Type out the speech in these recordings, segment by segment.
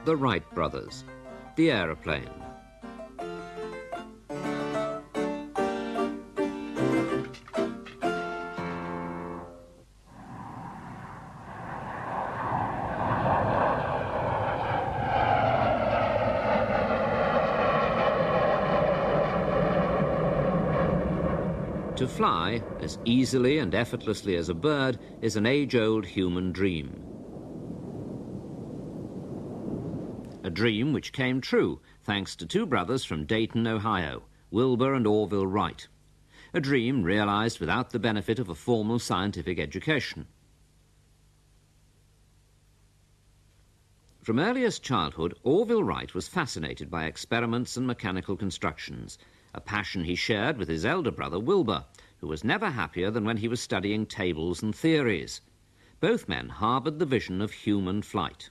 The Wright brothers. The Aeroplane. To fly, as easily and effortlessly as a bird, is an age-old human dream. A dream which came true thanks to two brothers from Dayton, Ohio, Wilbur and Orville Wright. A dream realized without the benefit of a formal scientific education. From earliest childhood, Orville Wright was fascinated by experiments and mechanical constructions, a passion he shared with his elder brother Wilbur, who was never happier than when he was studying tables and theories. Both men harboured the vision of human flight.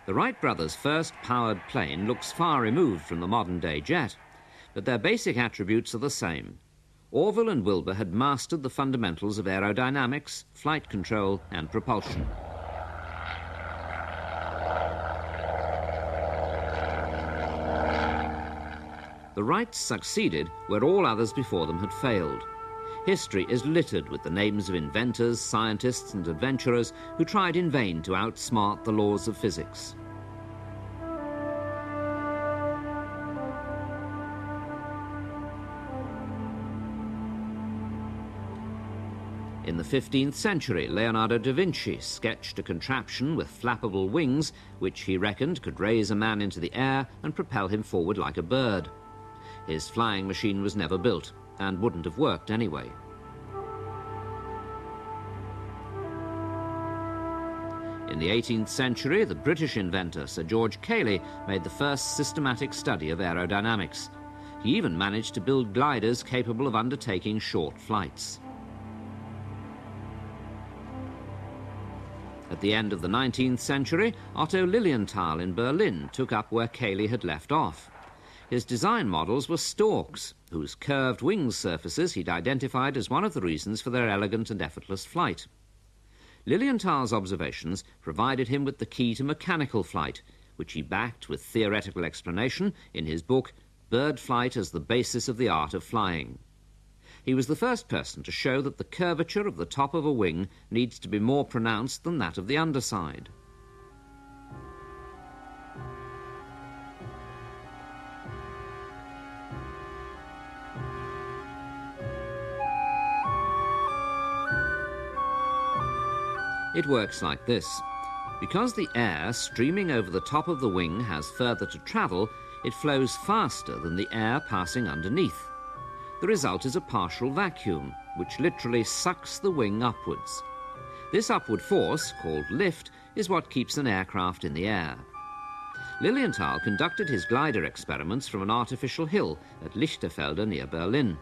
The Wright brothers' first powered plane looks far removed from the modern-day jet, but their basic attributes are the same. Orville and Wilbur had mastered the fundamentals of aerodynamics, flight control and propulsion. The Wrights succeeded where all others before them had failed. History is littered with the names of inventors, scientists and adventurers who tried in vain to outsmart the laws of physics. In the 15th century, Leonardo da Vinci sketched a contraption with flappable wings which he reckoned could raise a man into the air and propel him forward like a bird. His flying machine was never built and wouldn't have worked anyway. In the 18th century, the British inventor Sir George Cayley made the first systematic study of aerodynamics. He even managed to build gliders capable of undertaking short flights. At the end of the 19th century, Otto Lilienthal in Berlin took up where Cayley had left off. His design models were storks, whose curved wing surfaces he'd identified as one of the reasons for their elegant and effortless flight. Lilienthal's observations provided him with the key to mechanical flight, which he backed with theoretical explanation in his book Bird Flight as the Basis of the Art of Flying. He was the first person to show that the curvature of the top of a wing needs to be more pronounced than that of the underside. It works like this. Because the air streaming over the top of the wing has further to travel, it flows faster than the air passing underneath. The result is a partial vacuum, which literally sucks the wing upwards. This upward force, called lift, is what keeps an aircraft in the air. Lilienthal conducted his glider experiments from an artificial hill at Lichterfelde near Berlin.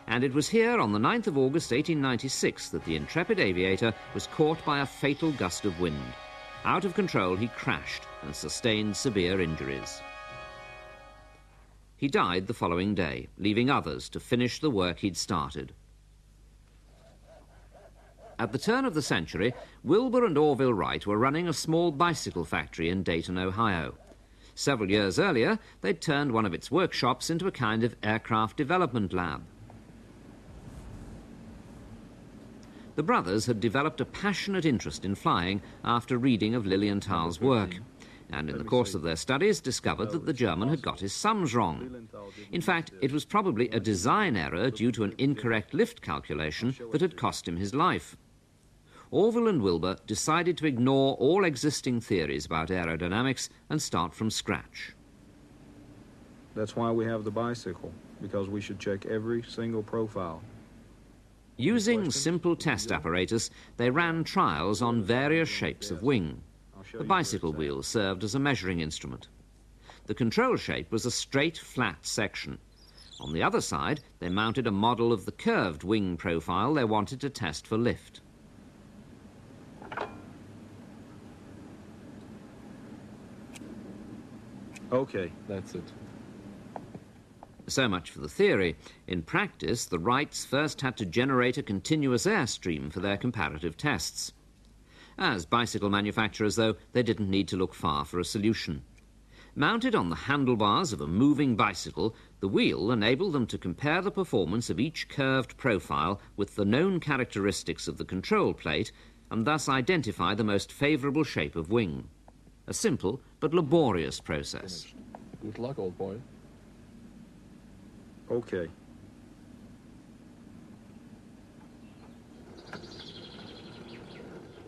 And it was here on the 9th of August 1896 that the intrepid aviator was caught by a fatal gust of wind. Out of control, he crashed and sustained severe injuries. He died the following day, leaving others to finish the work he'd started. At the turn of the century, Wilbur and Orville Wright were running a small bicycle factory in Dayton, Ohio. Several years earlier, they'd turned one of its workshops into a kind of aircraft development lab. The brothers had developed a passionate interest in flying after reading of Lilienthal's work, and in the course of their studies discovered that the German had got his sums wrong. In fact, it was probably a design error due to an incorrect lift calculation that had cost him his life. Orville and Wilbur decided to ignore all existing theories about aerodynamics and start from scratch. That's why we have the bicycle, because we should check every single profile. Using simple test apparatus, they ran trials on various shapes of wing. The bicycle wheel served as a measuring instrument. The control shape was a straight, flat section. On the other side, they mounted a model of the curved wing profile they wanted to test for lift. Okay, that's it. So much for the theory. In practice, the Wrights first had to generate a continuous airstream for their comparative tests. As bicycle manufacturers, though, they didn't need to look far for a solution. Mounted on the handlebars of a moving bicycle, the wheel enabled them to compare the performance of each curved profile with the known characteristics of the control plate and thus identify the most favourable shape of wing. A simple but laborious process. Good luck, old boy. Okay.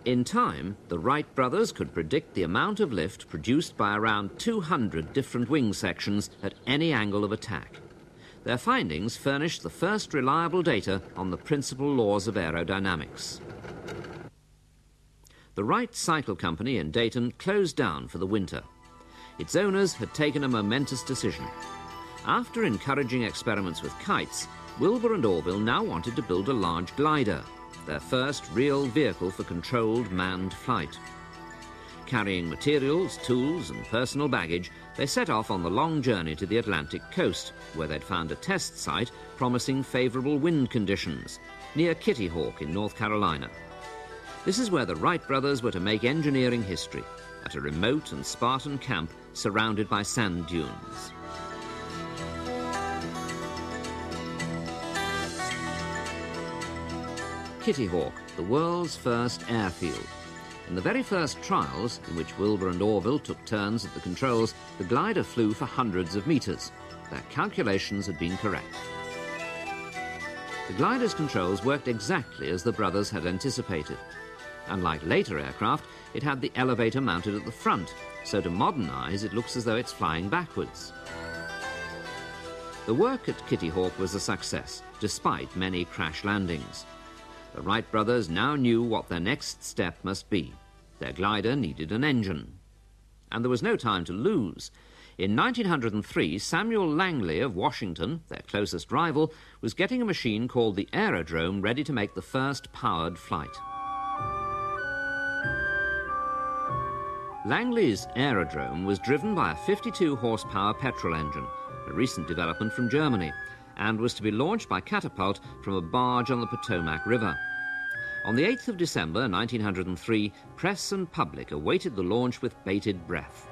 In time, the Wright brothers could predict the amount of lift produced by around 200 different wing sections at any angle of attack. Their findings furnished the first reliable data on the principal laws of aerodynamics. The Wright Cycle Company in Dayton closed down for the winter. Its owners had taken a momentous decision. After encouraging experiments with kites, Wilbur and Orville now wanted to build a large glider, their first real vehicle for controlled manned flight. Carrying materials, tools and personal baggage, they set off on the long journey to the Atlantic coast, where they'd found a test site promising favourable wind conditions, near Kitty Hawk in North Carolina. This is where the Wright brothers were to make engineering history, at a remote and Spartan camp surrounded by sand dunes. Kitty Hawk, the world's first airfield. In the very first trials, in which Wilbur and Orville took turns at the controls, the glider flew for hundreds of metres. Their calculations had been correct. The glider's controls worked exactly as the brothers had anticipated. Unlike later aircraft, it had the elevator mounted at the front, so to modern eyes it looks as though it's flying backwards. The work at Kitty Hawk was a success, despite many crash landings. The Wright brothers now knew what their next step must be. Their glider needed an engine. And there was no time to lose. In 1903, Samuel Langley of Washington, their closest rival, was getting a machine called the Aerodrome ready to make the first powered flight. Langley's Aerodrome was driven by a 52-horsepower petrol engine, a recent development from Germany, and was to be launched by catapult from a barge on the Potomac River. On the 8th of December 1903, press and public awaited the launch with bated breath.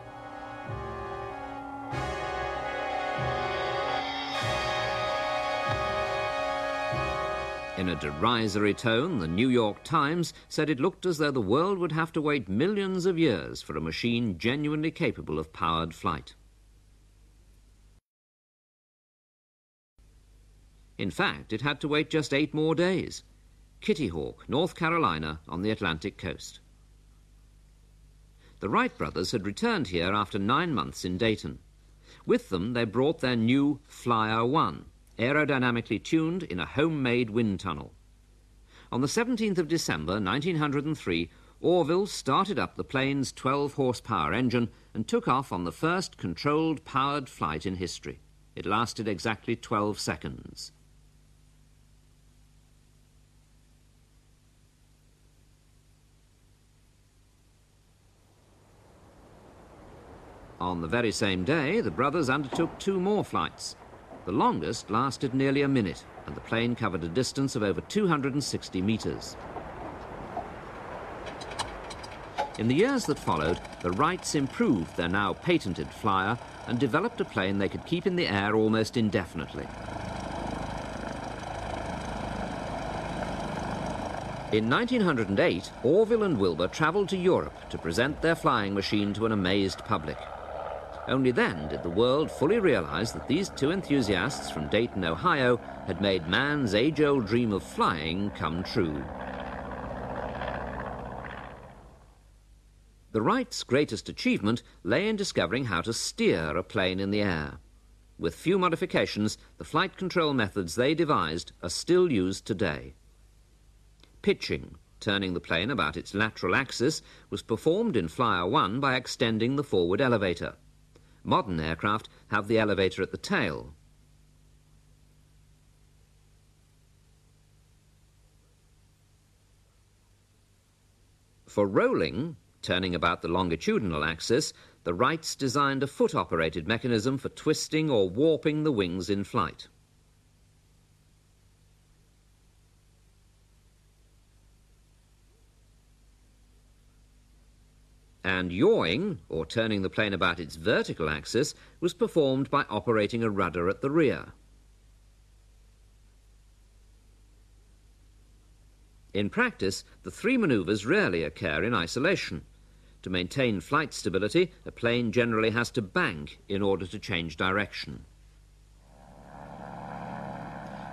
In a derisory tone, the New York Times said it looked as though the world would have to wait millions of years for a machine genuinely capable of powered flight. In fact, it had to wait just 8 more days. Kitty Hawk, North Carolina, on the Atlantic coast. The Wright brothers had returned here after 9 months in Dayton. With them, they brought their new Flyer 1, aerodynamically tuned in a homemade wind tunnel. On the 17th of December 1903, Orville started up the plane's 12-horsepower engine and took off on the first controlled powered flight in history. It lasted exactly 12 seconds. On the very same day, the brothers undertook 2 more flights. The longest lasted nearly a minute, and the plane covered a distance of over 260 metres. In the years that followed, the Wrights improved their now patented Flyer and developed a plane they could keep in the air almost indefinitely. In 1908, Orville and Wilbur travelled to Europe to present their flying machine to an amazed public. Only then did the world fully realise that these 2 enthusiasts from Dayton, Ohio, had made man's age-old dream of flying come true. The Wrights' greatest achievement lay in discovering how to steer a plane in the air. With few modifications, the flight control methods they devised are still used today. Pitching, turning the plane about its lateral axis, was performed in Flyer 1 by extending the forward elevator. Modern aircraft have the elevator at the tail. For rolling, turning about the longitudinal axis, the Wrights designed a foot-operated mechanism for twisting or warping the wings in flight. And yawing, or turning the plane about its vertical axis, was performed by operating a rudder at the rear. In practice, the three manoeuvres rarely occur in isolation. To maintain flight stability, a plane generally has to bank in order to change direction.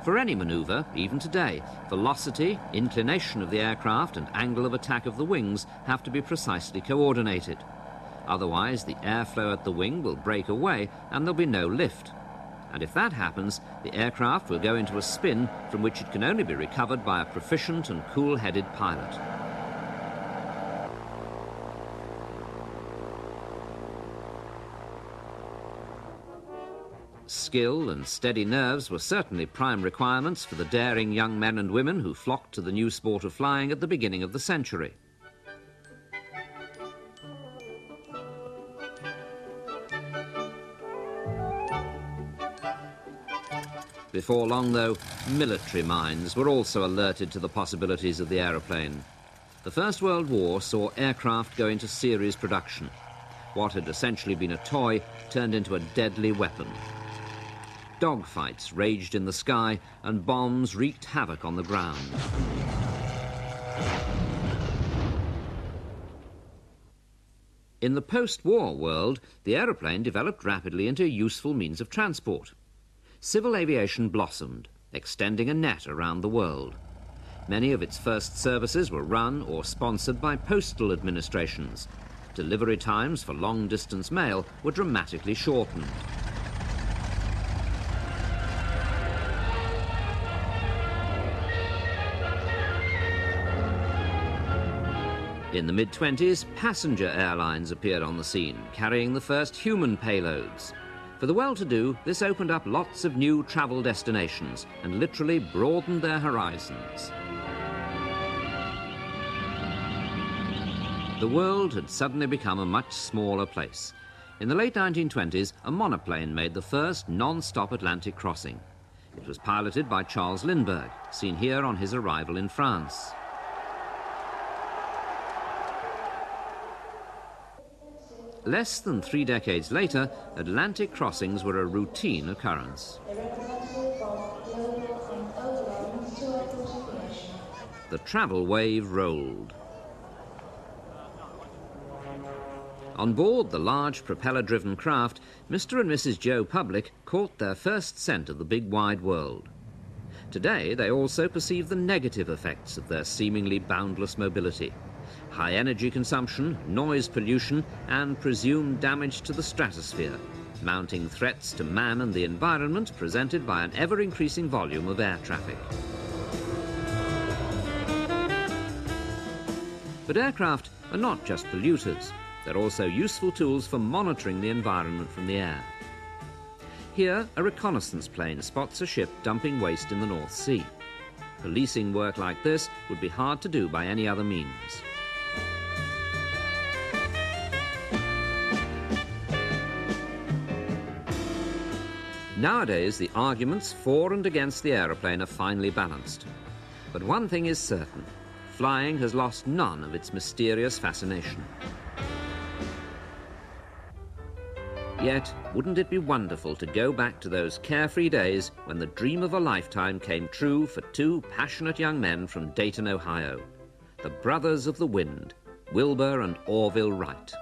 For any manoeuvre, even today, velocity, inclination of the aircraft and angle of attack of the wings have to be precisely coordinated. Otherwise, the airflow at the wing will break away and there'll be no lift. And if that happens, the aircraft will go into a spin from which it can only be recovered by a proficient and cool-headed pilot. Skill and steady nerves were certainly prime requirements for the daring young men and women who flocked to the new sport of flying at the beginning of the century. Before long, though, military minds were also alerted to the possibilities of the aeroplane. The First World War saw aircraft go into series production. What had essentially been a toy turned into a deadly weapon. Dogfights raged in the sky and bombs wreaked havoc on the ground. In the post-war world, the aeroplane developed rapidly into a useful means of transport. Civil aviation blossomed, extending a net around the world. Many of its first services were run or sponsored by postal administrations. Delivery times for long-distance mail were dramatically shortened. In the mid-20s, passenger airlines appeared on the scene, carrying the first human payloads. For the well-to-do, this opened up lots of new travel destinations and literally broadened their horizons. The world had suddenly become a much smaller place. In the late 1920s, a monoplane made the first non-stop Atlantic crossing. It was piloted by Charles Lindbergh, seen here on his arrival in France. Less than 3 decades later, Atlantic crossings were a routine occurrence. The travel wave rolled. On board the large propeller-driven craft, Mr. and Mrs. Joe Public caught their first scent of the big wide world. Today, they also perceive the negative effects of their seemingly boundless mobility. High energy consumption, noise pollution, and presumed damage to the stratosphere, mounting threats to man and the environment presented by an ever-increasing volume of air traffic. But aircraft are not just polluters. They're also useful tools for monitoring the environment from the air. Here, a reconnaissance plane spots a ship dumping waste in the North Sea. Policing work like this would be hard to do by any other means. Nowadays, the arguments for and against the aeroplane are finely balanced. But one thing is certain: flying has lost none of its mysterious fascination. Yet, wouldn't it be wonderful to go back to those carefree days when the dream of a lifetime came true for 2 passionate young men from Dayton, Ohio, the brothers of the wind, Wilbur and Orville Wright.